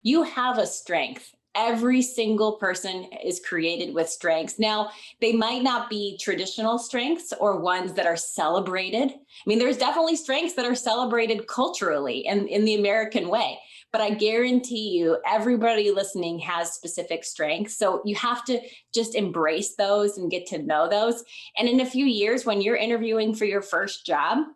You have a strength. Every single person is created with strengths. Now, they might not be traditional strengths or ones that are celebrated. I mean, there's definitely strengths that are celebrated culturally and in the American way. But I guarantee you, everybody listening has specific strengths. So you have to just embrace those and get to know those. And in a few years, when you're interviewing for your first job,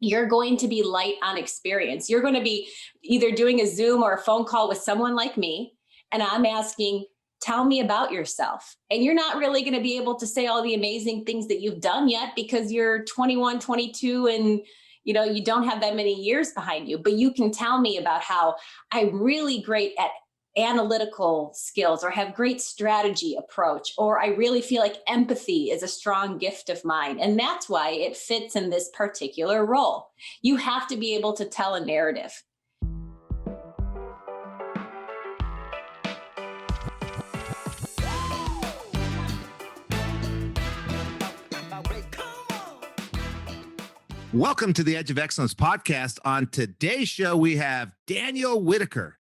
you're going to be light on experience. You're going to be either doing a Zoom or a phone call with someone like me, and I'm asking, tell me about yourself. And you're not really going to be able to say all the amazing things that you've done yet because you're 21, 22, and you don't have that many years behind you, but you can tell me about how I'm really great at analytical skills or have great strategy approach, or I really feel like empathy is a strong gift of mine. And that's why it fits in this particular role. You have to be able to tell a narrative. Welcome to the Edge of Excellence podcast. On today's show, we have Danielle Whitaker.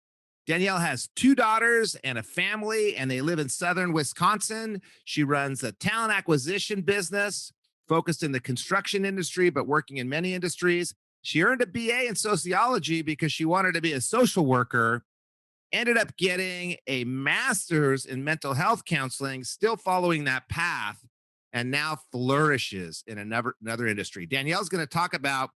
Danielle has 2 daughters and a family, and they live in southern Wisconsin. She runs a talent acquisition business focused in the construction industry, but working in many industries. She earned a BA in sociology because she wanted to be a social worker, ended up getting a master's in mental health counseling, still following that path, and now flourishes in another industry. Danielle's going to talk about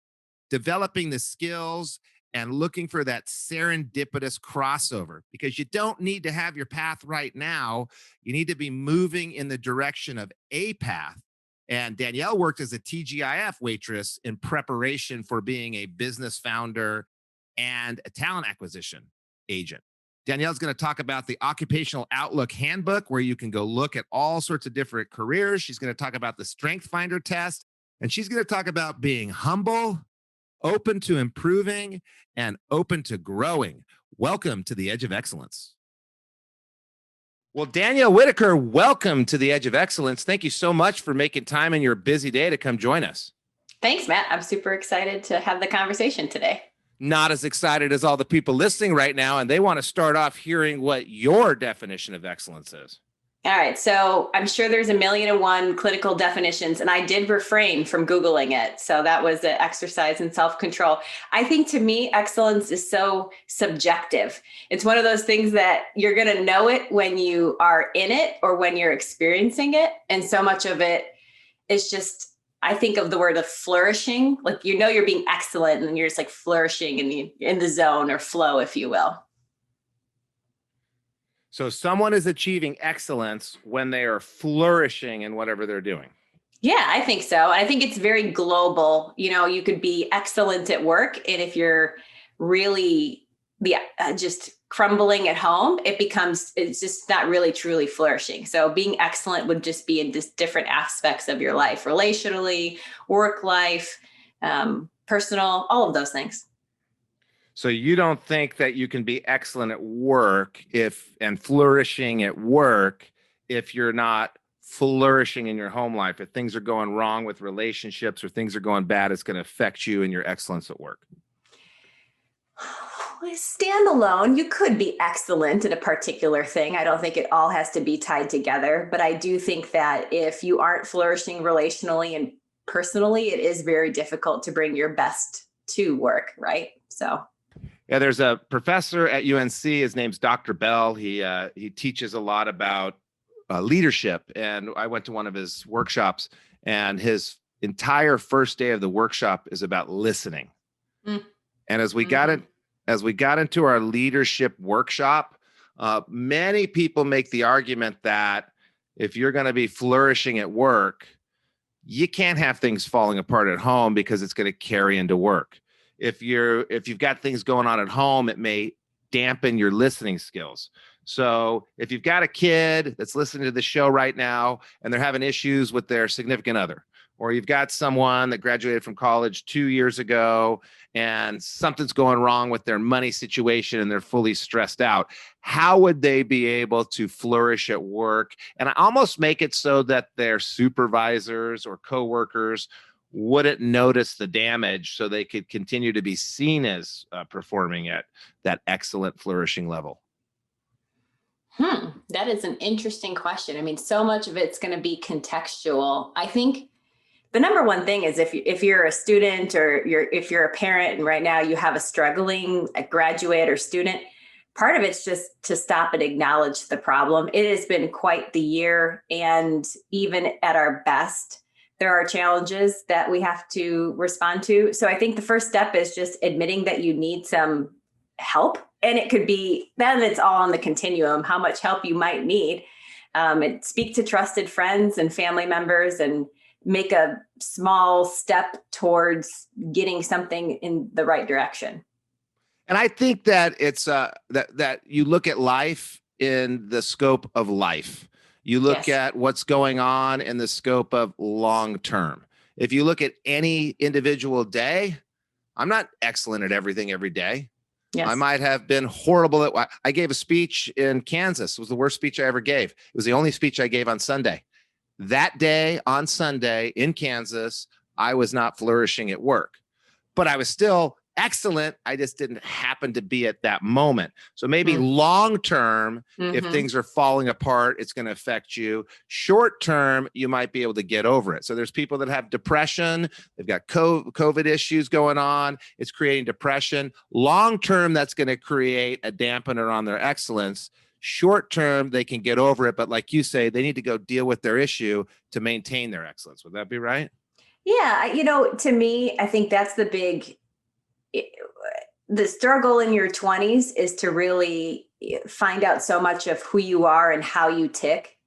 developing the skills and looking for that serendipitous crossover, because you don't need to have your path right now. You need to be moving in the direction of a path. And Danielle worked as a TGIF waitress in preparation for being a business founder and a talent acquisition agent. Danielle's going to talk about the Occupational Outlook Handbook, where you can go look at all sorts of different careers. She's going to talk about the Strength Finder test, and she's going to talk about being humble, open to improving, and open to growing. Welcome to the Edge of Excellence. Well, Danielle Whitaker, welcome to the Edge of Excellence. Thank you so much for making time in your busy day to come join us. Thanks, Matt. I'm super excited to have the conversation today. Not as excited as all the people listening right now, and they want to start off hearing what your definition of excellence is. All right. So I'm sure there's 1,000,001 clinical definitions, and I did refrain from Googling it. So that was an exercise in self-control. I think to me, excellence is so subjective. It's one of those things that you're going to know it when you are in it or when you're experiencing it. And so much of it is just, I think of the word of flourishing, like, you're being excellent and you're just like flourishing in the zone or flow, if you will. So someone is achieving excellence when they are flourishing in whatever they're doing. Yeah, I think so. I think it's very global. You could be excellent at work, and if you're really just crumbling at home, it's just not really truly flourishing. So being excellent would just be in just different aspects of your life, relationally, work life, personal, all of those things. So you don't think that you can be excellent at work and flourishing at work if you're not flourishing in your home life? If things are going wrong with relationships or things are going bad, it's going to affect you and your excellence at work. Standalone, you could be excellent at a particular thing. I don't think it all has to be tied together, but I do think that if you aren't flourishing relationally and personally, it is very difficult to bring your best to work, right? So. Yeah, there's a professor at UNC. His name's Dr. Bell. He teaches a lot about leadership. And I went to one of his workshops, and his entire first day of the workshop is about listening. Mm. And as we got into our leadership workshop, many people make the argument that if you're going to be flourishing at work, you can't have things falling apart at home because it's going to carry into work. If you've got things going on at home, it may dampen your listening skills. So if you've got a kid that's listening to the show right now and they're having issues with their significant other, or you've got someone that graduated from college 2 years ago and something's going wrong with their money situation and they're fully stressed out, how would they be able to flourish at work? And I almost make it so that their supervisors or coworkers wouldn't notice the damage so they could continue to be seen as performing at that excellent flourishing level? That is an interesting question. I mean, so much of it's going to be contextual. I think the number one thing is if you're a student or if you're a parent and right now you have a struggling graduate or student, part of it's just to stop and acknowledge the problem. It has been quite the year, and even at our best, there are challenges that we have to respond to. So I think the first step is just admitting that you need some help. And it could be, then it's all on the continuum, how much help you might need. And speak to trusted friends and family members and make a small step towards getting something in the right direction. And I think that it's that you look at life in the scope of life. You look Yes. at what's going on in the scope of long term. If you look at any individual day, I'm not excellent at everything every day. Yes. I might have been horrible at. I gave a speech in Kansas. It was the worst speech I ever gave. It was the only speech I gave on Sunday. That day on Sunday in Kansas, I was not flourishing at work, but I was still excellent. I just didn't happen to be at that moment. So maybe long term, if things are falling apart, it's going to affect you. Short term, you might be able to get over it. So there's people that have depression. They've got COVID issues going on. It's creating depression. Long term, that's going to create a dampener on their excellence. Short term, they can get over it. But like you say, they need to go deal with their issue to maintain their excellence. Would that be right? Yeah. To me, I think that's the struggle in your 20s is to really find out so much of who you are and how you tick.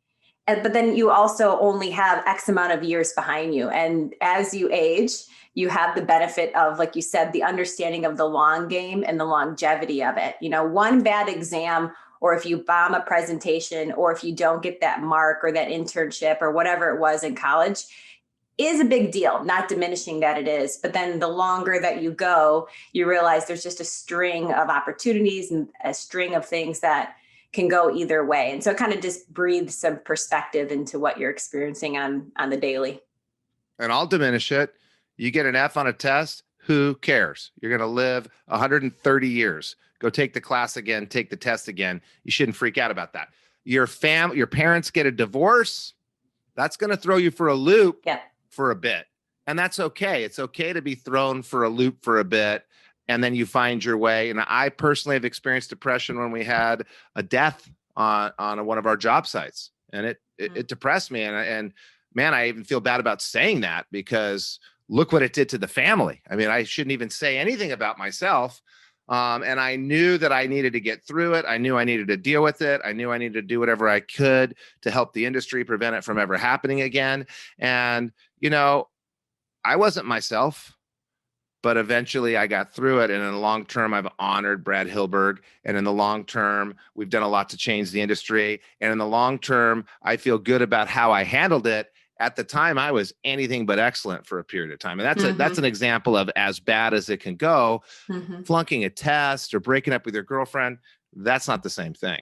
But then you also only have X amount of years behind you. And as you age, you have the benefit of, like you said, the understanding of the long game and the longevity of it. One bad exam, or if you bomb a presentation, or if you don't get that mark or that internship or whatever it was in college, is a big deal, not diminishing that it is. But then the longer that you go, you realize there's just a string of opportunities and a string of things that can go either way. And so it kind of just breathes some perspective into what you're experiencing on the daily. And I'll diminish it. You get an F on a test, who cares? You're going to live 130 years. Go take the class again, take the test again. You shouldn't freak out about that. Your parents get a divorce. That's going to throw you for a loop. Yeah. For a bit. And that's okay. It's okay to be thrown for a loop for a bit, and then you find your way. And I personally have experienced depression when we had a death on one of our job sites, and it depressed me. And man, I even feel bad about saying that, because look what it did to the family. I mean, I shouldn't even say anything about myself. And I knew that I needed to get through it. I knew I needed to deal with it. I knew I needed to do whatever I could to help the industry prevent it from ever happening again. And, I wasn't myself, but eventually I got through it. And in the long term, I've honored Brad Hilberg. And in the long term, we've done a lot to change the industry. And in the long term, I feel good about how I handled it. At the time, I was anything but excellent for a period of time. And that's an example of as bad as it can go. Flunking a test or breaking up with your girlfriend, that's not the same thing.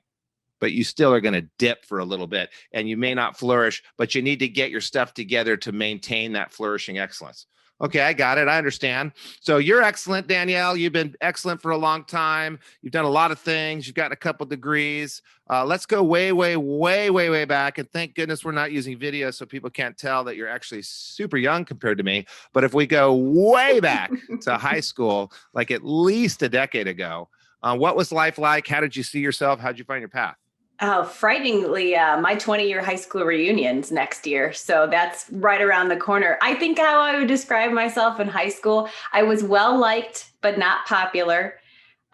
But you still are going to dip for a little bit, and you may not flourish, but you need to get your stuff together to maintain that flourishing excellence. Okay, I got it. I understand. So you're excellent, Danielle. You've been excellent for a long time. You've done a lot of things. You've gotten a couple degrees. Let's go way, way, way, way, way back. And thank goodness we're not using video so people can't tell that you're actually super young compared to me. But if we go way back to high school, like at least a decade ago, what was life like? How did you see yourself? How did you find your path? Oh, frighteningly, my 20-year high school reunion's next year. So that's right around the corner. I think how I would describe myself in high school, I was well-liked, but not popular,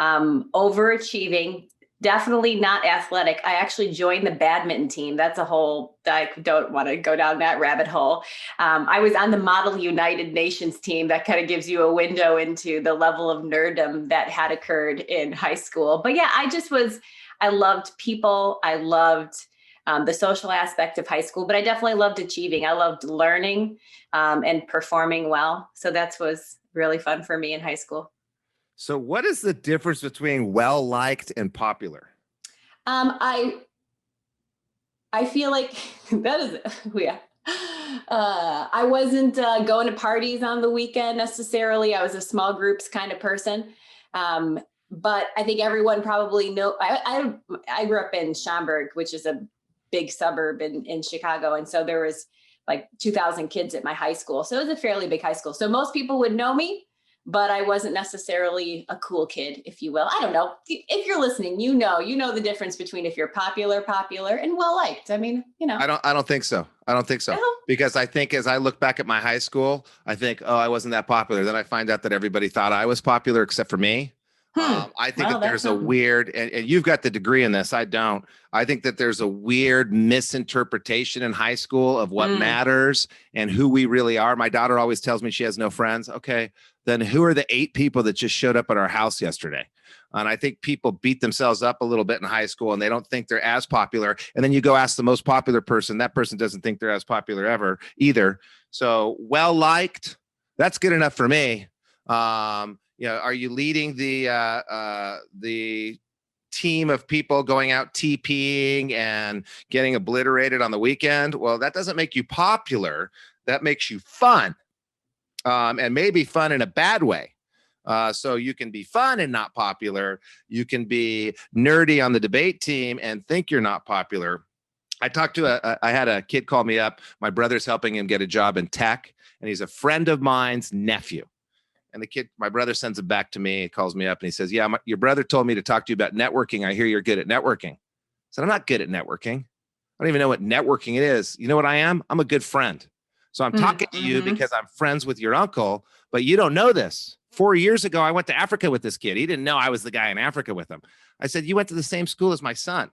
overachieving, definitely not athletic. I actually joined the badminton team. That's I don't want to go down that rabbit hole. I was on the Model United Nations team. That kind of gives you a window into the level of nerddom that had occurred in high school. But yeah, I loved people. I loved the social aspect of high school, but I definitely loved achieving. I loved learning and performing well. So that was really fun for me in high school. So what is the difference between well-liked and popular? I feel like that is, yeah. I wasn't going to parties on the weekend necessarily. I was a small groups kind of person. Um, but I think everyone probably I grew up in Schaumburg, which is a big suburb in Chicago. And so there was like 2,000 kids at my high school. So it was a fairly big high school. So most people would know me, but I wasn't necessarily a cool kid, if you will. I don't know. If you're listening, you know the difference between if you're popular, and well liked. I mean, I don't think so. I don't think so. Because I think as I look back at my high school, I think, oh, I wasn't that popular. Then I find out that everybody thought I was popular except for me. I think that there's a weird, and you've got the degree in this. I don't. I think that there's a weird misinterpretation in high school of what matters and who we really are. My daughter always tells me she has no friends. Okay, then who are the 8 people that just showed up at our house yesterday? And I think people beat themselves up a little bit in high school and they don't think they're as popular. And then you go ask the most popular person, that person doesn't think they're as popular ever either. So well liked, that's good enough for me. Are you leading the team of people going out TPing and getting obliterated on the weekend? Well, that doesn't make you popular. That makes you fun, and maybe fun in a bad way. So you can be fun and not popular. You can be nerdy on the debate team and think you're not popular. I had a kid call me up. My brother's helping him get a job in tech, and he's a friend of mine's nephew. And my brother sends it back to me. He calls me up and he says, yeah, your brother told me to talk to you about networking. I hear you're good at networking. I said, I'm not good at networking. I don't even know what networking it is. You know what I am? I'm a good friend. So I'm talking to you because I'm friends with your uncle, but you don't know this. 4 years ago, I went to Africa with this kid. He didn't know I was the guy in Africa with him. I said, you went to the same school as my son.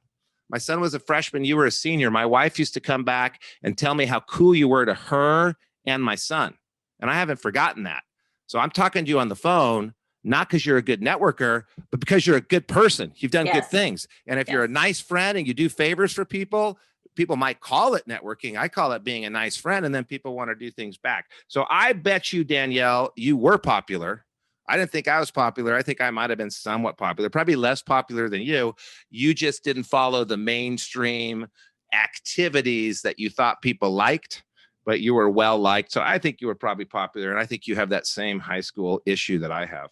My son was a freshman. You were a senior. My wife used to come back and tell me how cool you were to her and my son. And I haven't forgotten that. So I'm talking to you on the phone, not because you're a good networker, but because you're a good person. You've done good things. And if you're a nice friend and you do favors for people, people might call it networking. I call it being a nice friend. And then people want to do things back. So I bet you, Danielle, you were popular. I didn't think I was popular. I think I might have been somewhat popular, probably less popular than you. You just didn't follow the mainstream activities that you thought people liked, but you were well liked. So I think you were probably popular. And I think you have that same high school issue that I have.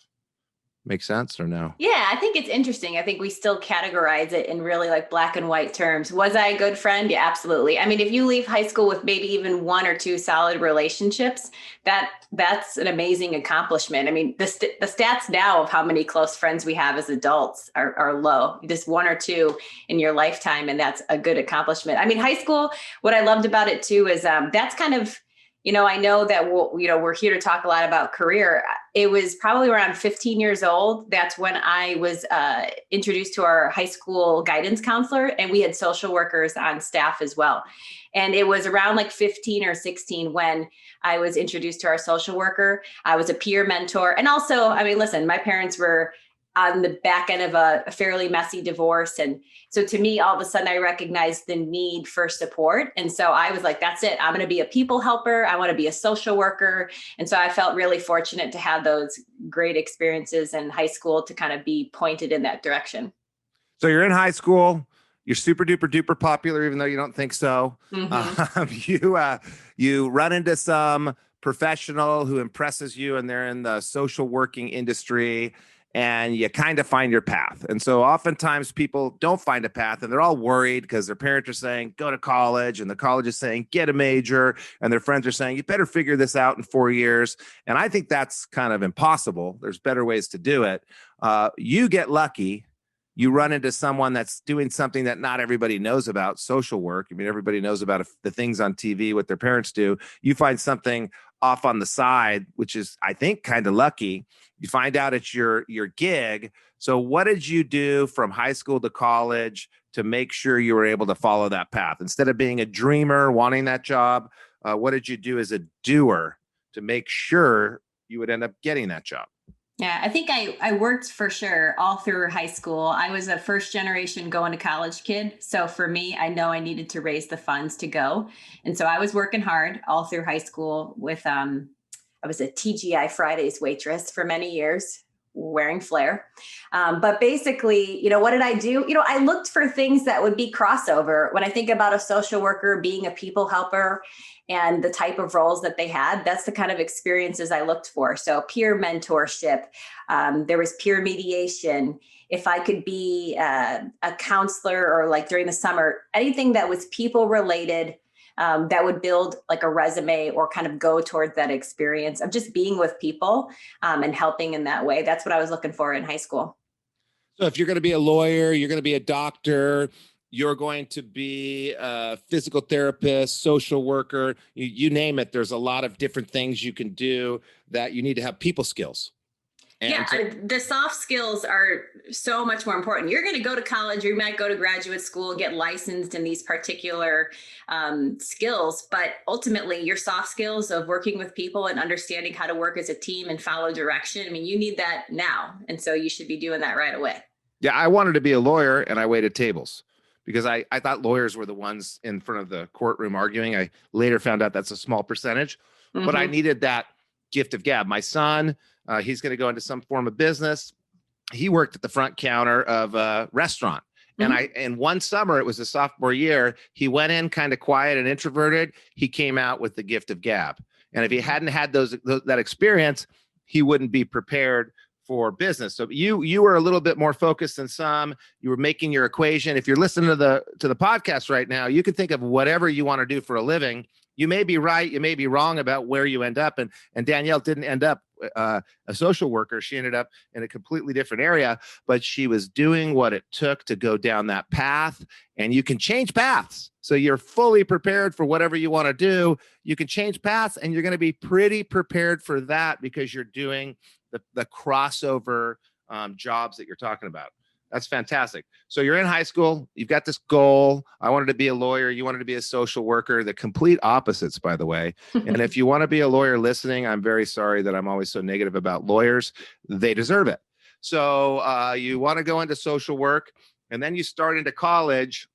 Make sense or no? Yeah, I think it's interesting. I think we still categorize it in really like black and white terms. Was I a good friend? Yeah, absolutely. I mean, if you leave high school with maybe even 1 or 2 solid relationships, that's an amazing accomplishment. I mean, the stats now of how many close friends we have as adults are low, just 1 or 2 in your lifetime. And that's a good accomplishment. I mean, high school, what I loved about it too, is that's kind of, I know that we're here to talk a lot about career. It was probably around 15 years old. That's when I was introduced to our high school guidance counselor, and we had social workers on staff as well. And it was around like 15 or 16 when I was introduced to our social worker. I was a peer mentor. And also, I mean, listen, my parents were on the back end of a fairly messy divorce. And so to me, all of a sudden, I recognized the need for support. And so I was like, that's it. I'm going to be a people helper. I want to be a social worker. And so I felt really fortunate to have those great experiences in high school to kind of be pointed in that direction. So you're in high school. You're super duper duper popular, even though you don't think so. You run into some professional who impresses you, and they're in the social working industry, and you kind of find your path. And so oftentimes people don't find a path, and they're all worried because their parents are saying, go to college, and the college is saying, get a major, and their friends are saying, you better figure this out in 4 years. And I think that's kind of impossible. There's better ways to do it. You get lucky. You run into someone that's doing something that not everybody knows about, social work. I mean, everybody knows about the things on TV, what their parents do. You find something off on the side, which is, I think, kind of lucky. You find out it's your gig. So what did you do from high school to college to make sure you were able to follow that path? Instead of being a dreamer, wanting that job, what did you do as a doer to make sure you would end up getting that job? Yeah, I think I worked for sure all through high school. I was a first generation going to college kid. So for me, I know I needed to raise the funds to go. And so I was working hard all through high school with, I was a TGI Fridays waitress for many years. wearing flair. But basically, what did I do? I looked for things that would be crossover. When I think about a social worker being a people helper and the type of roles that they had, that's the kind of experiences I looked for. So peer mentorship, there was peer mediation. If I could be a counselor, or like during the summer, anything that was people related, that would build like a resume or kind of go towards that experience of just being with people and helping in that way. That's what I was looking for in high school. So if you're going to be a lawyer, you're going to be a doctor, you're going to be a physical therapist, social worker, you name it. There's a lot of different things you can do that you need to have people skills. The soft skills are so much more important. You're going to go to college, or you might go to graduate school and get licensed in these particular skills, but ultimately your soft skills of working with people and understanding how to work as a team and follow direction, I mean, you need that now. And so you should be doing that right away. Yeah, I wanted to be a lawyer, and I waited tables because I thought lawyers were the ones in front of the courtroom arguing. I later found out that's a small percentage, but I needed that gift of gab. My son, he's going to go into some form of business. He worked at the front counter of a restaurant. And one summer, it was a sophomore year, he went in kind of quiet and introverted. He came out with the gift of gab. And if he hadn't had that experience, he wouldn't be prepared for business. So you were a little bit more focused than some. You were making your equation. If you're listening to the podcast right now, you can think of whatever you want to do for a living. You may be right, you may be wrong about where you end up. And Danielle didn't end up a social worker. She ended up in a completely different area, but she was doing what it took to go down that path. And you can change paths. So you're fully prepared for whatever you want to do. You can change paths, and you're going to be pretty prepared for that because you're doing the crossover jobs that you're talking about. That's fantastic. So you're in high school. You've got this goal. I wanted to be a lawyer. You wanted to be a social worker. The complete opposites, by the way. And if you want to be a lawyer listening, I'm very sorry that I'm always so negative about lawyers. They deserve it. So you want to go into social work, and then you start into college,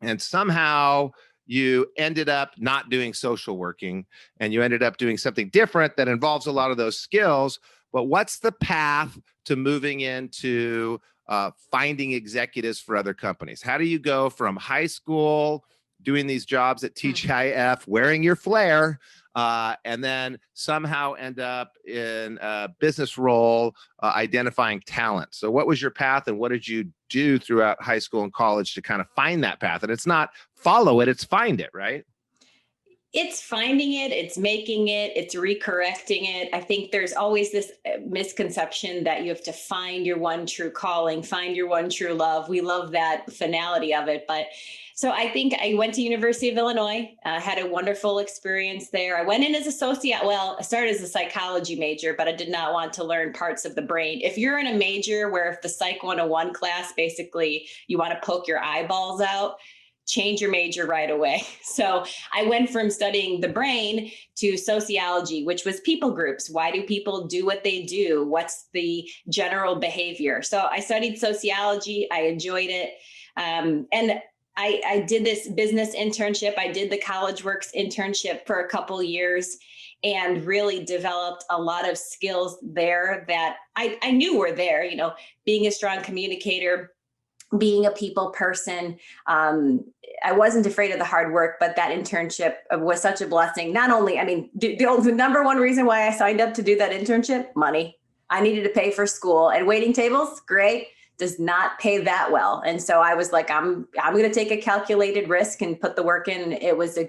and somehow you ended up not doing social working, and you ended up doing something different that involves a lot of those skills. But what's the path to moving into finding executives for other companies? How do you go from high school doing these jobs at TGIF, wearing your flair, and then somehow end up in a business role, identifying talent? So what was your path, and what did you do throughout high school and college to kind of find that path? And it's not follow it, it's find it, right? It's finding it, it's making it, it's recorrecting it. I think there's always this misconception that you have to find your one true calling, find your one true love. We love that finality of it. But so I think I went to University of Illinois, had a wonderful experience there. I went in as I started as a psychology major, but I did not want to learn parts of the brain. If you're in a major where if the Psych 101 class, basically you want to poke your eyeballs out, change your major right away. So I went from studying the brain to sociology, which was people groups. Why do people do what they do? What's the general behavior? So I studied sociology. I enjoyed it. And I did this business internship. I did the College Works internship for a couple years and really developed a lot of skills there that I knew were there, being a strong communicator, being a people person. I wasn't afraid of the hard work, but that internship was such a blessing. Not only, the number one reason why I signed up to do that internship, money. I needed to pay for school, and waiting tables, great, does not pay that well. And so I was like, I'm going to take a calculated risk and put the work in. It was a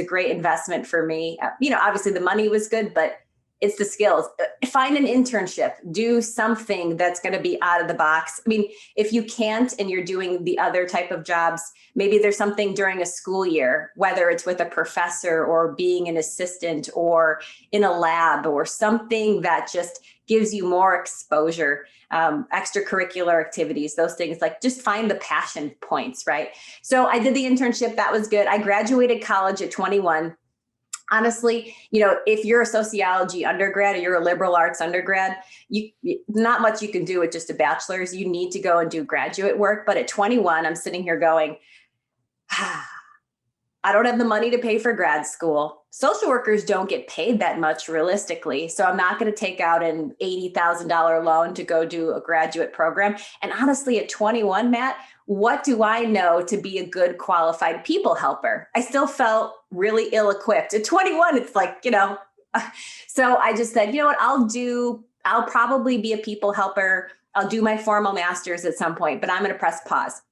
great investment for me. Obviously the money was good, but it's the skills. Find an internship, do something that's going to be out of the box. If you can't and you're doing the other type of jobs, maybe there's something during a school year, whether it's with a professor or being an assistant or in a lab or something that just gives you more exposure, extracurricular activities, those things, like just find the passion points, right? So I did the internship. That was good. I graduated college at 21. Honestly, if you're a sociology undergrad or you're a liberal arts undergrad, not much you can do with just a bachelor's. You need to go and do graduate work. But at 21, I'm sitting here going, I don't have the money to pay for grad school. Social workers don't get paid that much realistically. So I'm not going to take out an $80,000 loan to go do a graduate program. And honestly, at 21, Matt, what do I know to be a good qualified people helper? I still felt really ill-equipped. At 21, it's like, so I just said, you know what, I'll probably be a people helper. I'll do my formal master's at some point, but I'm going to press pause.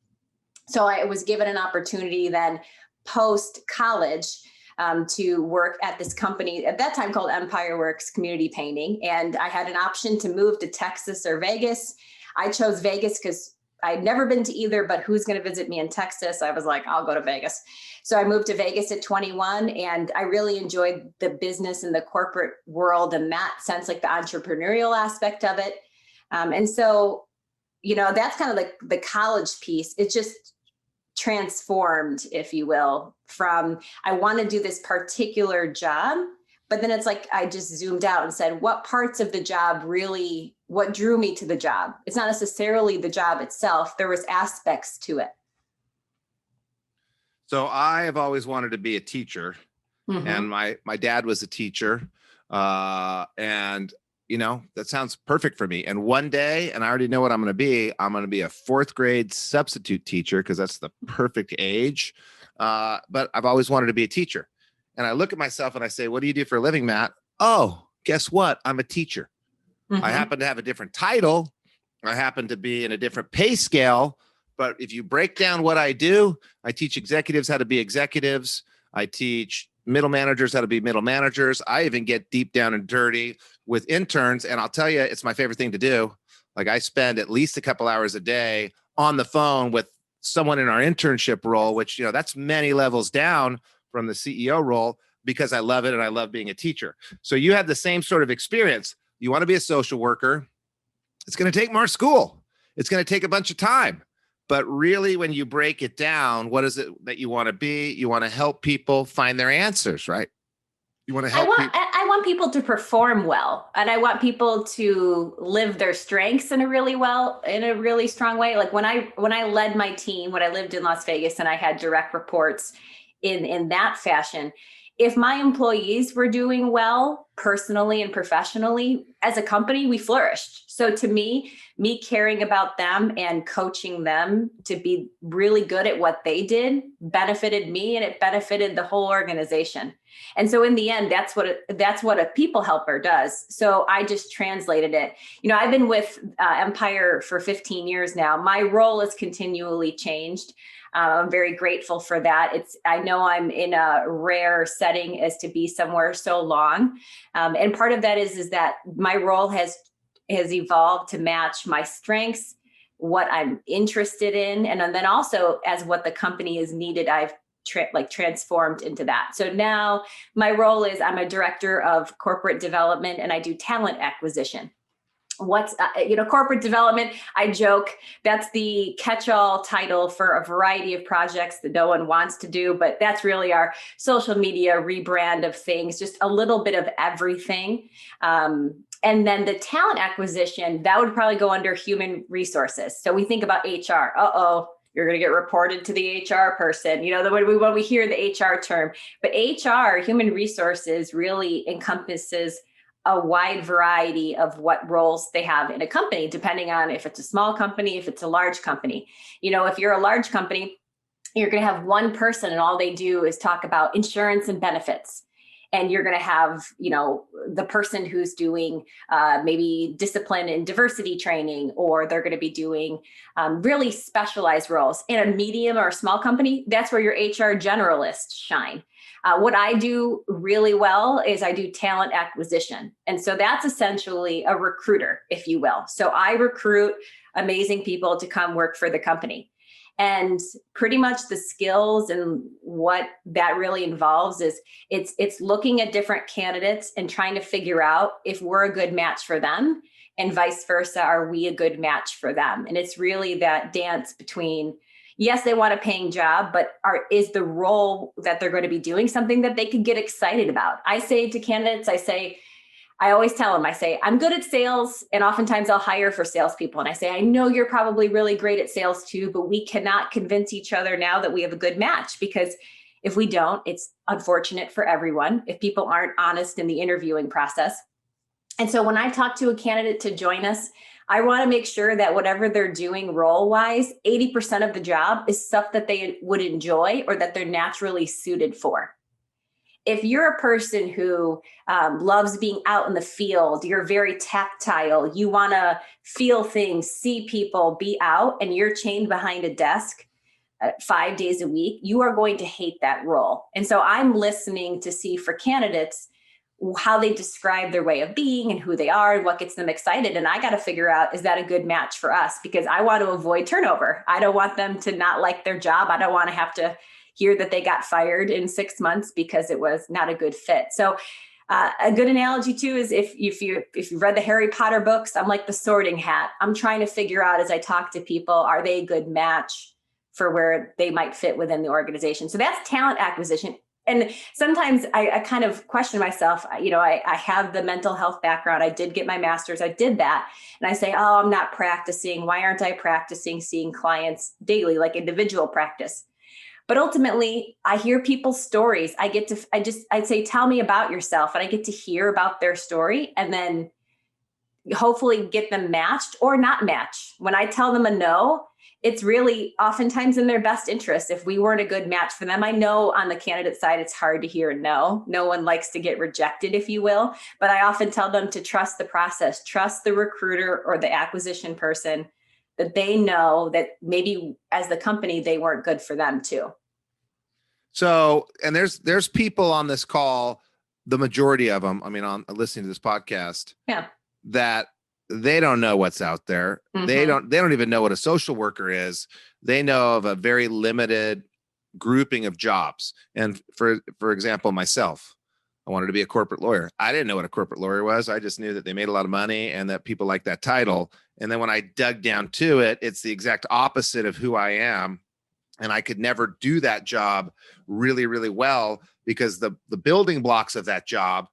So I was given an opportunity then post college to work at this company at that time called Empire Works Community Painting. And I had an option to move to Texas or Vegas. I chose Vegas because I'd never been to either, but who's going to visit me in Texas? I was like, I'll go to Vegas. So I moved to Vegas at 21, and I really enjoyed the business and the corporate world in that sense, like the entrepreneurial aspect of it. And so, that's kind of like the college piece. It just transformed, if you will, from I want to do this particular job, but then it's like I just zoomed out and said, what parts of the job really, what drew me to the job? It's not necessarily the job itself. There was aspects to it. So I have always wanted to be a teacher, and my dad was a teacher, and that sounds perfect for me. And one day, and I already know what I'm going to be a fourth grade substitute teacher because that's the perfect age. But I've always wanted to be a teacher. And I look at myself and I say, what do you do for a living, Matt? Oh, guess what? I'm a teacher. I happen to have a different title. I happen to be in a different pay scale. But if you break down what I do, I teach executives how to be executives. I teach middle managers how to be middle managers. I even get deep down and dirty with interns. And I'll tell you, it's my favorite thing to do. Like I spend at least a couple hours a day on the phone with someone in our internship role, which, that's many levels down from the CEO role, because I love it and I love being a teacher. So you had the same sort of experience. You want to be a social worker. It's going to take more school. It's going to take a bunch of time. But really, when you break it down, what is it that you want to be? You want to help people find their answers, right? You want to help people. I want people to perform well, and I want people to live their strengths in a really strong way. Like when I led my team, when I lived in Las Vegas and I had direct reports in that fashion, if my employees were doing well personally and professionally, as a company, we flourished. So to me caring about them and coaching them to be really good at what they did benefited me, and it benefited the whole organization. And so in the end, that's what a people helper does. So I just translated it. I've been with Empire for 15 years now. My role has continually changed. I'm very grateful for that. I know I'm in a rare setting as to be somewhere so long. And part of that is that my role has evolved to match my strengths, what I'm interested in. And then also as what the company is needed, I've transformed into that. So now my role is I'm a director of corporate development, and I do talent acquisition. What's corporate development, I joke, that's the catch-all title for a variety of projects that no one wants to do, but that's really our social media rebrand of things, just a little bit of everything. And then the talent acquisition, that would probably go under human resources. So we think about HR. You're going to get reported to the HR person, when we hear the HR term. But HR, human resources, really encompasses a wide variety of what roles they have in a company, depending on if it's a small company, if it's a large company. If you're a large company, you're going to have one person and all they do is talk about insurance and benefits. And you're going to have, the person who's doing maybe discipline and diversity training, or they're going to be doing really specialized roles. In a medium or a small company, that's where your HR generalists shine. What I do really well is I do talent acquisition. And so that's essentially a recruiter, if you will. So I recruit amazing people to come work for the company. And pretty much the skills and what that really involves is it's looking at different candidates and trying to figure out if we're a good match for them, and vice versa, are we a good match for them? And it's really that dance between, yes, they want a paying job, but is the role that they're going to be doing something that they could get excited about? I say to candidates, I always tell them, I'm good at sales, and oftentimes I'll hire for salespeople. And I say, I know you're probably really great at sales too, but we cannot convince each other now that we have a good match, because If we don't, it's unfortunate for everyone if people aren't honest in the interviewing process. And so when I talk to a candidate to join us, I want to make sure that whatever they're doing role-wise, 80% of the job is stuff that they would enjoy or that they're naturally suited for. If you're a person who loves being out in the field, you're very tactile, you want to feel things, see people, be out, and you're chained behind a desk 5 days a week, you are going to hate that role. And so I'm listening to see for candidates how they describe their way of being and who they are and what gets them excited. And I got to figure out, is that a good match for us? Because I want to avoid turnover. I don't want them to not like their job. I don't want to have to hear that they got fired in 6 months because it was not a good fit. So a good analogy too is if you've read the Harry Potter books, I'm like the sorting hat. I'm trying to figure out as I talk to people, are they a good match for where they might fit within the organization? So that's talent acquisition. And sometimes I kind of question myself, I have the mental health background. I did get my master's. I did that. And I say, oh, I'm not practicing. Why aren't I practicing seeing clients daily, like individual practice? But ultimately, I hear people's stories. I'd say, tell me about yourself. And I get to hear about their story and then hopefully get them matched or not match. When I tell them a no, it's really oftentimes in their best interest. If we weren't a good match for them, I know on the candidate side, it's hard to hear no. No one likes to get rejected, if you will. But I often tell them to trust the process, trust the recruiter or the acquisition person, that they know that maybe as the company, they weren't good for them too. So, and there's people on this call, the majority of them, I mean, on listening to this podcast, that they don't know what's out there. Mm-hmm. They don't even know what a social worker is. They know of a very limited grouping of jobs. And for example, myself, I wanted to be a corporate lawyer. I didn't know what a corporate lawyer was. I just knew that they made a lot of money and that people like that title. And then when I dug down to it, it's the exact opposite of who I am. And I could never do that job really, really well because the building blocks of that job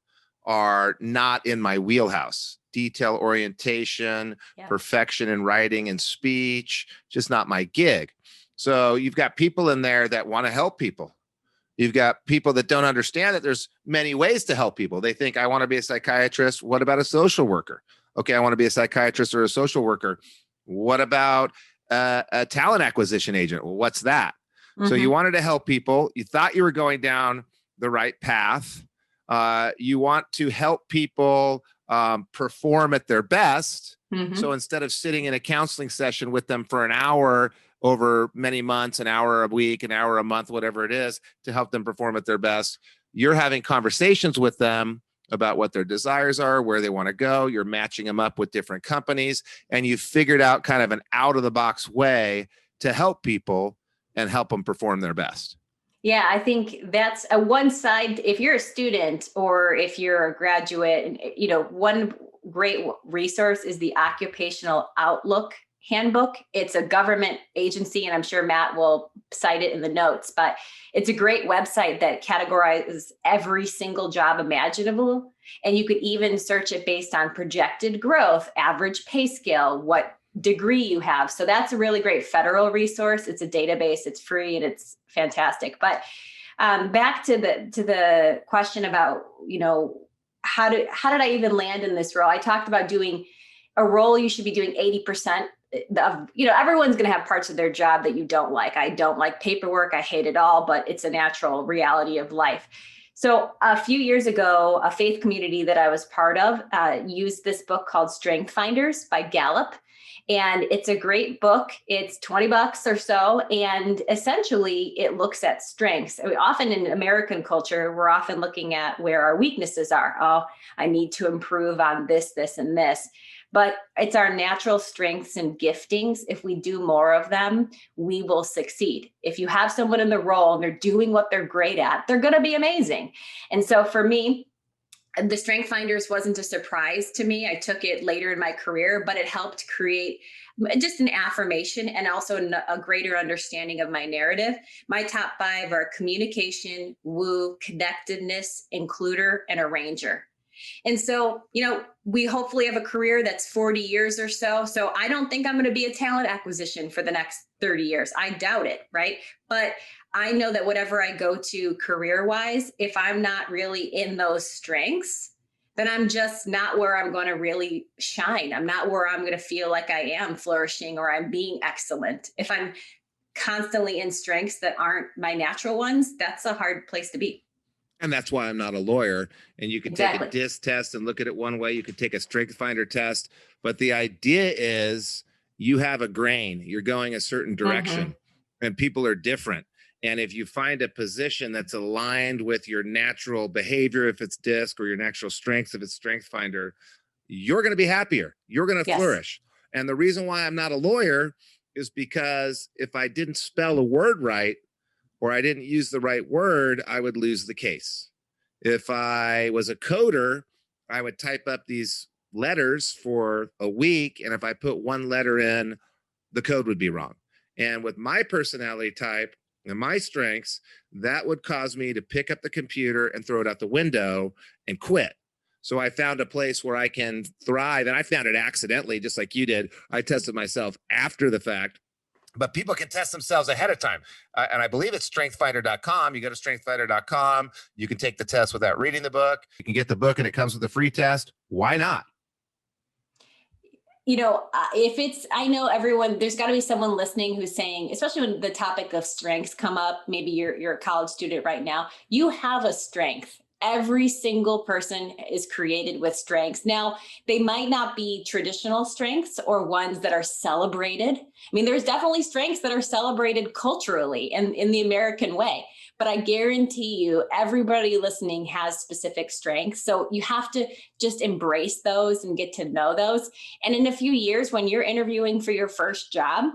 are not in my wheelhouse. Detail orientation, perfection in writing and speech, just not my gig. So you've got people in there that want to help people. You've got people that don't understand that there's many ways to help people. They think, I want to be a psychiatrist. What about a social worker? Okay, I want to be a psychiatrist or a social worker. What about a talent acquisition agent? Well, what's that? Mm-hmm. So you wanted to help people. You thought you were going down the right path. You want to help people perform at their best. Mm-hmm. So instead of sitting in a counseling session with them for an hour over many months, an hour a week, an hour a month, whatever it is, to help them perform at their best, you're having conversations with them about what their desires are, where they want to go. You're matching them up with different companies, and you've figured out kind of an out-of-the-box way to help people and help them perform their best. Yeah, I think that's a one side. If you're a student or if you're a graduate, one great resource is the Occupational Outlook Handbook. It's a government agency, and I'm sure Matt will cite it in the notes, but it's a great website that categorizes every single job imaginable. And you could even search it based on projected growth, average pay scale, what degree you have. So that's a really great federal resource. It's a database, it's free, and it's fantastic. But back to the question about, how did I even land in this role? I talked about doing a role you should be doing 80% of, everyone's going to have parts of their job that you don't like. I don't like paperwork. I hate it all, but it's a natural reality of life. So a few years ago, a faith community that I was part of used this book called Strength Finders by Gallup. And it's a great book. It's $20 or so. And essentially it looks at strengths. I mean, often in American culture, we're often looking at where our weaknesses are. Oh, I need to improve on this, this, and this. But it's our natural strengths and giftings. If we do more of them, we will succeed. If you have someone in the role and they're doing what they're great at, they're going to be amazing. And so for me, the Strength Finders wasn't a surprise to me. I took it later in my career, but it helped create just an affirmation and also a greater understanding of my narrative. My top 5 are communication, woo, connectedness, includer, and arranger. And so, we hopefully have a career that's 40 years or so. So I don't think I'm going to be a talent acquisition for the next 30 years. I doubt it, right? But I know that whatever I go to career wise, if I'm not really in those strengths, then I'm just not where I'm going to really shine. I'm not where I'm going to feel like I am flourishing or I'm being excellent. If I'm constantly in strengths that aren't my natural ones, that's a hard place to be. And that's why I'm not a lawyer. And you can take a DISC test and look at it one way. You could take a strength finder test. But the idea is you have a grain, you're going a certain direction, and people are different. And if you find a position that's aligned with your natural behavior, if it's DISC, or your natural strengths, if it's strength finder, you're going to be happier. You're going to flourish. And the reason why I'm not a lawyer is because if I didn't spell a word right, or I didn't use the right word, I would lose the case. If I was a coder, I would type up these letters for a week. And if I put one letter in, the code would be wrong. And with my personality type and my strengths, that would cause me to pick up the computer and throw it out the window and quit. So I found a place where I can thrive. And I found it accidentally, just like you did. I tested myself after the fact. But people can test themselves ahead of time. And I believe it's strengthfinder.com. You go to strengthfinder.com. You can take the test without reading the book. You can get the book and it comes with a free test. Why not? If it's, I know everyone, there's got to be someone listening who's saying, especially when the topic of strengths come up, maybe you're a college student right now, you have a strength. Every single person is created with strengths. Now, they might not be traditional strengths or ones that are celebrated. I mean, there's definitely strengths that are celebrated culturally and in the American way. But I guarantee you, everybody listening has specific strengths. So you have to just embrace those and get to know those. And in a few years, when you're interviewing for your first job,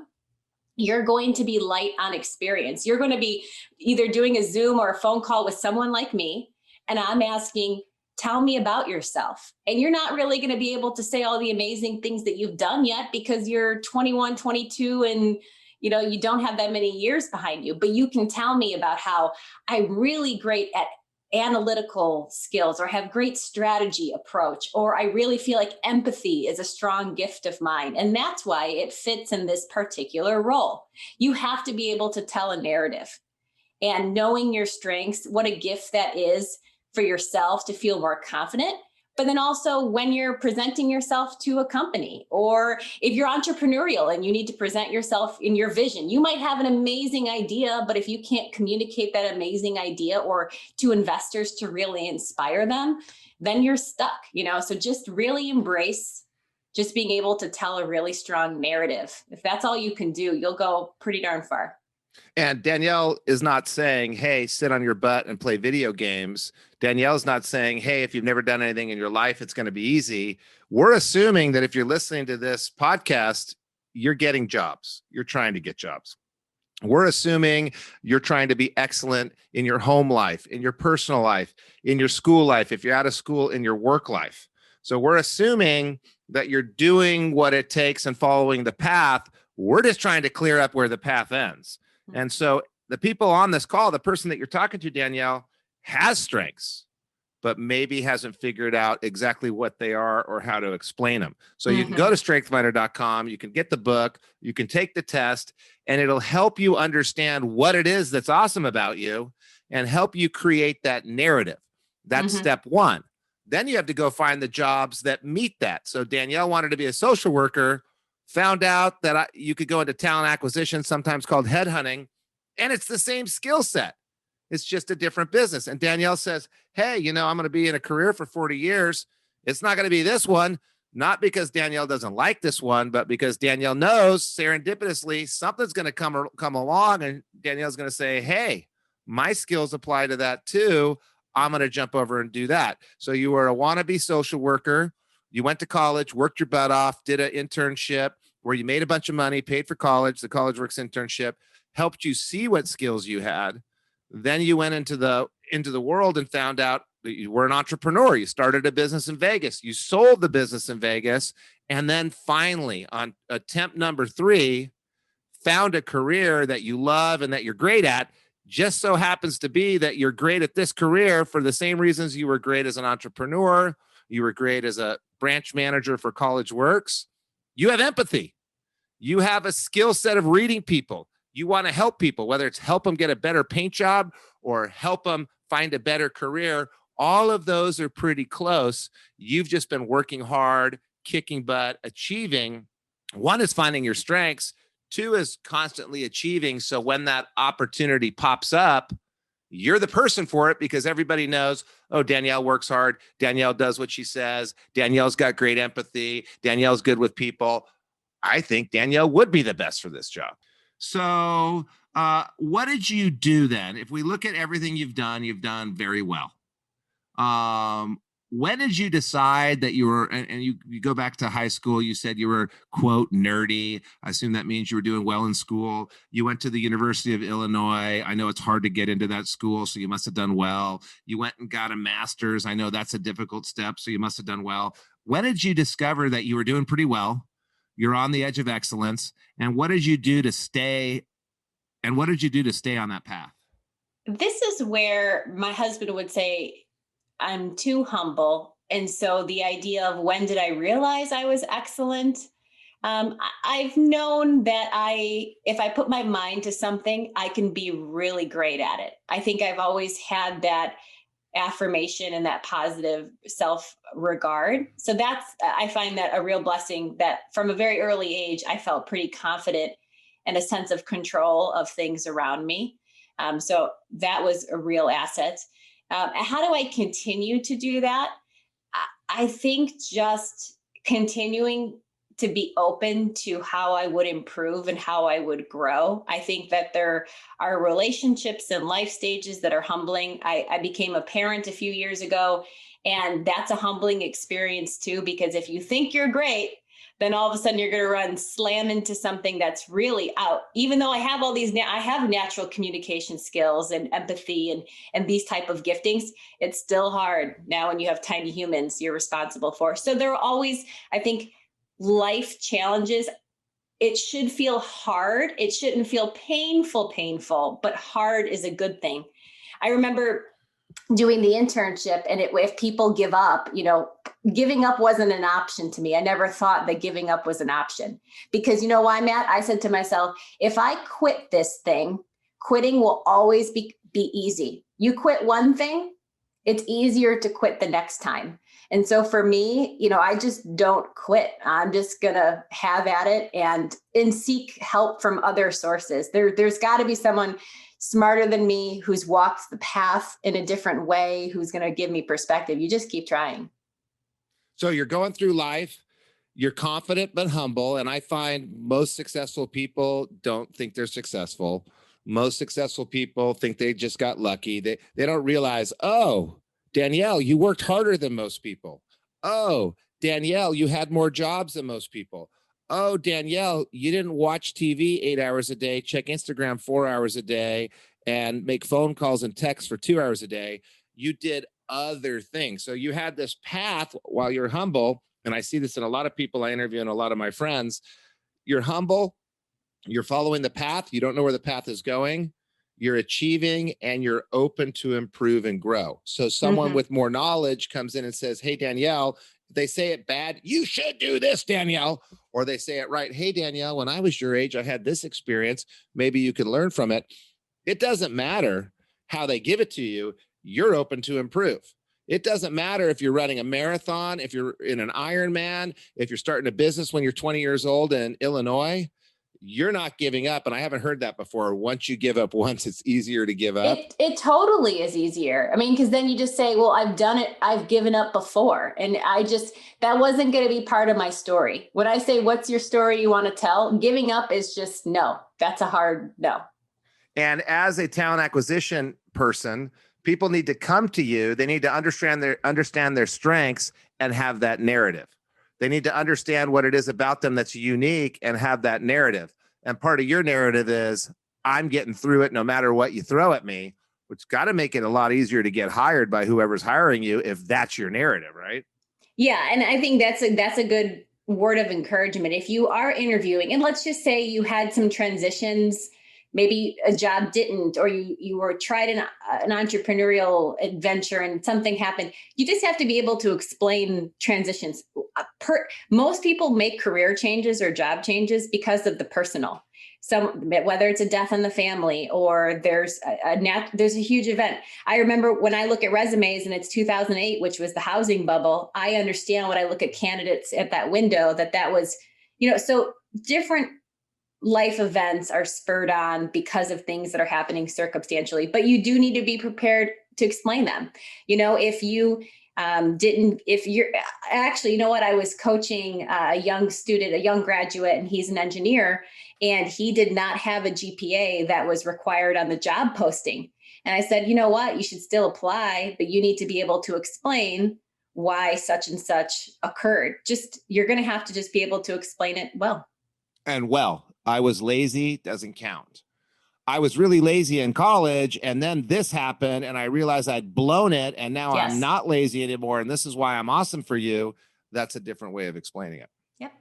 you're going to be light on experience. You're going to be either doing a Zoom or a phone call with someone like me. And I'm asking, tell me about yourself. And you're not really going to be able to say all the amazing things that you've done yet because you're 21, 22, and you don't have that many years behind you. But you can tell me about how I'm really great at analytical skills or have great strategy approach, or I really feel like empathy is a strong gift of mine. And that's why it fits in this particular role. You have to be able to tell a narrative. And knowing your strengths, what a gift that is for yourself to feel more confident. But then also when you're presenting yourself to a company, or if you're entrepreneurial and you need to present yourself in your vision, you might have an amazing idea, but if you can't communicate that amazing idea or to investors to really inspire them, then you're stuck, So just really embrace just being able to tell a really strong narrative. If that's all you can do, you'll go pretty darn far. And Danielle is not saying, hey, sit on your butt and play video games. Danielle's not saying, hey, if you've never done anything in your life, it's going to be easy. We're assuming that if you're listening to this podcast, you're getting jobs. You're trying to get jobs. We're assuming you're trying to be excellent in your home life, in your personal life, in your school life, if you're out of school, in your work life. So we're assuming that you're doing what it takes and following the path. We're just trying to clear up where the path ends. And so the people on this call, the person that you're talking to, Danielle, has strengths, but maybe hasn't figured out exactly what they are or how to explain them. So you can go to strengthfinder.com, you can get the book, you can take the test, and it'll help you understand what it is that's awesome about you and help you create that narrative. That's step one. Then you have to go find the jobs that meet that. So Danielle wanted to be a social worker, found out that you could go into talent acquisition, sometimes called headhunting, and it's the same skill set. It's just a different business. And Danielle says, hey, I'm going to be in a career for 40 years. It's not going to be this one, not because Danielle doesn't like this one, but because Danielle knows serendipitously something's going to come along, and Danielle's going to say, hey, my skills apply to that too. I'm going to jump over and do that. So you were a wannabe social worker. You went to college, worked your butt off, did an internship where you made a bunch of money, paid for college. The College Works internship helped you see what skills you had. Then you went into the world and found out that you were an entrepreneur. You started a business in Vegas. You sold the business in Vegas. And then finally, on attempt number 3, found a career that you love and that you're great at. Just so happens to be that you're great at this career for the same reasons you were great as an entrepreneur. You were great as a branch manager for College Works. You have empathy. You have a skill set of reading people. You want to help people, whether it's help them get a better paint job or help them find a better career. All of those are pretty close. You've just been working hard, kicking butt, achieving. One is finding your strengths. Two is constantly achieving. So when that opportunity pops up, you're the person for it because everybody knows, oh, Danielle works hard. Danielle does what she says. Danielle's got great empathy. Danielle's good with people. I think Danielle would be the best for this job. So what did you do then? If we look at everything you've done very well. When did you decide that you were, and you go back to high school, you said you were, quote, nerdy. I assume that means you were doing well in school. You went to the University of Illinois. I know it's hard to get into that school, so you must have done well. You went and got a master's. I know that's a difficult step, so you must have done well. When did you discover that you were doing pretty well? You're on the edge of excellence. And what did you do to stay? And what did you do to stay on that path? This is where my husband would say, I'm too humble. And so the idea of when did I realize I was excellent? I've known that if I put my mind to something, I can be really great at it. I think I've always had that affirmation and that positive self-regard. So I find that a real blessing that from a very early age, I felt pretty confident and a sense of control of things around me. So that was a real asset. How do I continue to do that? I think just continuing to be open to how I would improve and how I would grow. I think that there are relationships and life stages that are humbling. I became a parent a few years ago, and that's a humbling experience too, because if you think you're great, then all of a sudden you're going to run slam into something that's really out. Even though I have all these, I have natural communication skills and empathy and these type of giftings, it's still hard now when you have tiny humans you're responsible for. So there are always, I think, life challenges. It should feel hard. It shouldn't feel painful, but hard is a good thing. I remember doing the internship, and if people give up, giving up wasn't an option to me. I never thought that giving up was an option because you know why, Matt? I said to myself, if I quit this thing, quitting will always be easy. You quit one thing, it's easier to quit the next time. And so for me, I just don't quit. I'm just going to have at it and seek help from other sources. There's got to be someone smarter than me who's walked the path in a different way, who's going to give me perspective. You just keep trying. So you're going through life, you're confident but humble. And I find most successful people don't think they're successful. Most successful people think they just got lucky. They don't realize, oh, Danielle, you worked harder than most people. Oh, Danielle, you had more jobs than most people. Oh, Danielle, you didn't watch TV 8 hours a day, check Instagram 4 hours a day, and make phone calls and texts for 2 hours a day. You did other things. So you had this path while you're humble. And I see this in a lot of people I interview and a lot of my friends. You're humble. You're following the path. You don't know where the path is going. You're achieving and you're open to improve and grow. So someone with more knowledge comes in and says, hey, Danielle, they say it bad. You should do this, Danielle. Or they say it right. Hey, Danielle, when I was your age, I had this experience. Maybe you can learn from it. It doesn't matter how they give it to you. You're open to improve. It doesn't matter if you're running a marathon, if you're in an Ironman, if you're starting a business when you're 20 years old in Illinois, you're not giving up. And I haven't heard that before. Once you give up once, it's easier to give up. It totally is easier. I mean, because then you just say, well, I've done it. I've given up before. And that wasn't going to be part of my story. When I say, what's your story you want to tell? Giving up is just no. That's a hard no. And as a talent acquisition person, people need to come to you. They need to understand their strengths and have that narrative. They need to understand what it is about them that's unique and have that narrative. And part of your narrative is, I'm getting through it no matter what you throw at me, which got to make it a lot easier to get hired by whoever's hiring you if that's your narrative, right? Yeah. And I think that's a good word of encouragement. If you are interviewing, and let's just say you had some transitions maybe a job didn't, or you were tried an entrepreneurial adventure and something happened. You just have to be able to explain transitions. Most people make career changes or job changes because of the personal. Whether it's a death in the family or there's there's a huge event. I remember when I look at resumes and it's 2008, which was the housing bubble. I understand when I look at candidates at that window that was, so different life events are spurred on because of things that are happening circumstantially, but you do need to be prepared to explain them. If you if you're actually, I was coaching a young student, a young graduate, and he's an engineer, and he did not have a GPA that was required on the job posting. And I said, you know what, you should still apply, but you need to be able to explain why such and such occurred. You're going to have to just be able to explain it well. And I was lazy doesn't count. I was really lazy in college, and then this happened, and I realized I'd blown it, and now I'm not lazy anymore, and this is why I'm awesome for you. That's a different way of explaining it. Yep.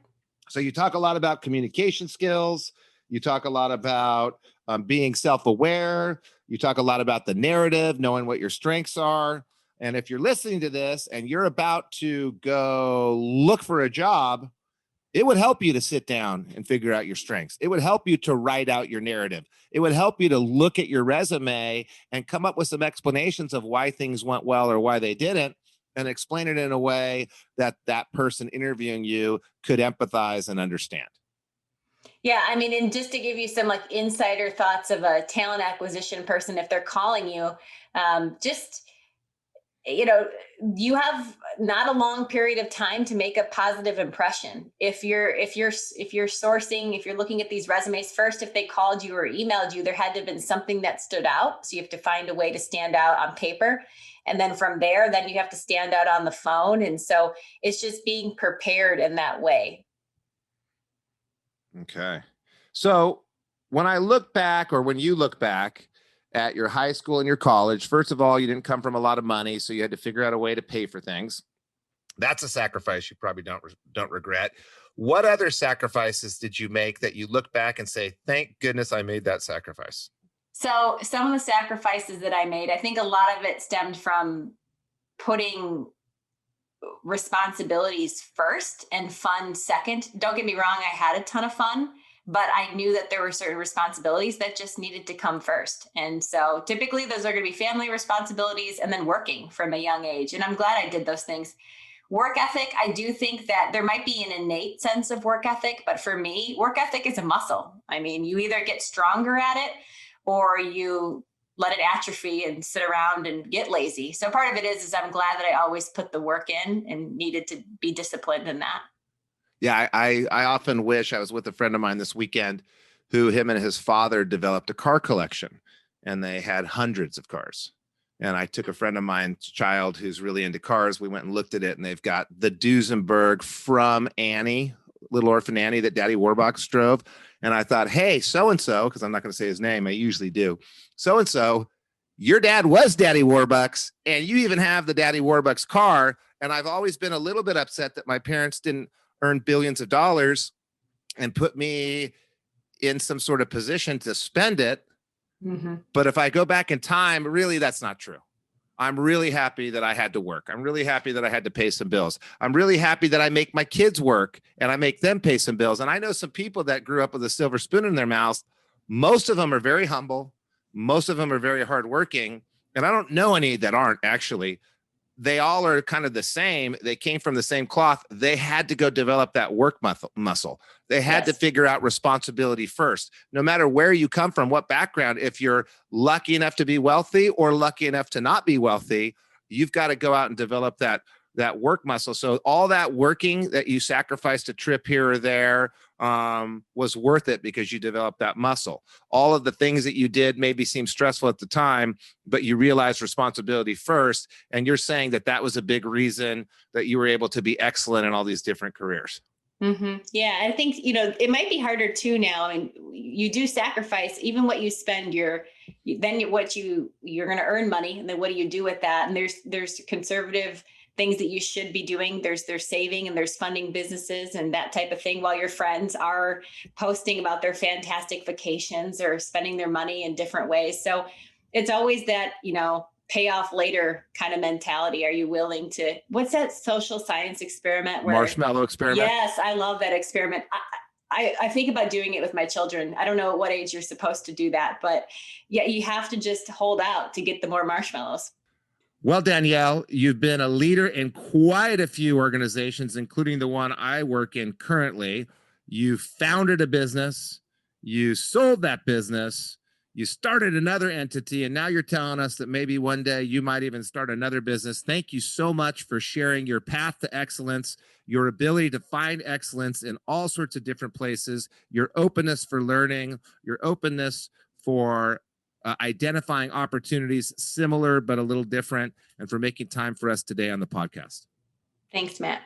So you talk a lot about communication skills. You talk a lot about being self-aware. You talk a lot about the narrative, knowing what your strengths are. And if you're listening to this and you're about to go look for a job, it would help you to sit down and figure out your strengths. It would help you to write out your narrative. It would help you to look at your resume and come up with some explanations of why things went well or why they didn't, and explain it in a way that that person interviewing you could empathize and understand. Yeah, I mean, and just to give you some insider thoughts of a talent acquisition person, if they're calling you, you have not a long period of time to make a positive impression. If you're sourcing, if you're looking at these resumes first, if they called you or emailed you, there had to have been something that stood out. So you have to find a way to stand out on paper. And then from there, then you have to stand out on the phone. And so it's just being prepared in that way. Okay. So when I look back, or when you look back at your high school and your college, first of all, you didn't come from a lot of money, so you had to figure out a way to pay for things. That's a sacrifice you probably don't regret. What other sacrifices did you make that you look back and say, thank goodness I made that sacrifice? So some of the sacrifices that I made, I think a lot of it stemmed from putting responsibilities first and fun second. Don't get me wrong, I had a ton of fun, but I knew that there were certain responsibilities that just needed to come first. And so typically those are going to be family responsibilities and then working from a young age. And I'm glad I did those things. Work ethic, I do think that there might be an innate sense of work ethic, but for me, work ethic is a muscle. I mean, you either get stronger at it or you let it atrophy and sit around and get lazy. So part of it is I'm glad that I always put the work in and needed to be disciplined in that. Yeah, I often wish I was with a friend of mine this weekend who him and his father developed a car collection, and they had hundreds of cars. And I took a friend of mine's child who's really into cars. We went and looked at it, and they've got the Duesenberg from Annie, Little Orphan Annie, that Daddy Warbucks drove. And I thought, hey, so-and-so, because I'm not going to say his name, I usually do. So-and-so, your dad was Daddy Warbucks, and you even have the Daddy Warbucks car. And I've always been a little bit upset that my parents didn't earn billions of dollars and put me in some sort of position to spend it. Mm-hmm. But if I go back in time, really, that's not true. I'm really happy that I had to work. I'm really happy that I had to pay some bills. I'm really happy that I make my kids work and I make them pay some bills. And I know some people that grew up with a silver spoon in their mouths. Most of them are very humble. Most of them are very hardworking. And I don't know any that aren't, actually. They all are kind of the same. They came from the same cloth. They had to go develop that work muscle. They had to figure out responsibility first. No matter where you come from, what background, if you're lucky enough to be wealthy or lucky enough to not be wealthy, you've got to go out and develop that work muscle. So all that working that you sacrificed a trip here or there was worth it because you developed that muscle. All of the things that you did maybe seem stressful at the time, but you realized responsibility first. And you're saying that was a big reason that you were able to be excellent in all these different careers. Mm-hmm. Yeah, I think, it might be harder too now. I mean, you do sacrifice even what you spend, you're going to earn money. And then what do you do with that? And there's conservative things that you should be doing. There's saving and there's funding businesses and that type of thing, while your friends are posting about their fantastic vacations or spending their money in different ways. So it's always that, pay off later kind of mentality. Are you willing to, what's that social science experiment where, Marshmallow experiment. yes, I love that experiment. I think about doing it with my children. I don't know at what age you're supposed to do that, but yeah, you have to just hold out to get the more marshmallows. Well, Danielle, you've been a leader in quite a few organizations, including the one I work in currently. You founded a business, you sold that business, you started another entity, and now you're telling us that maybe one day you might even start another business. Thank you so much for sharing your path to excellence, your ability to find excellence in all sorts of different places, your openness for learning, your openness for identifying opportunities similar but a little different, and for making time for us today on the podcast. Thanks, Matt.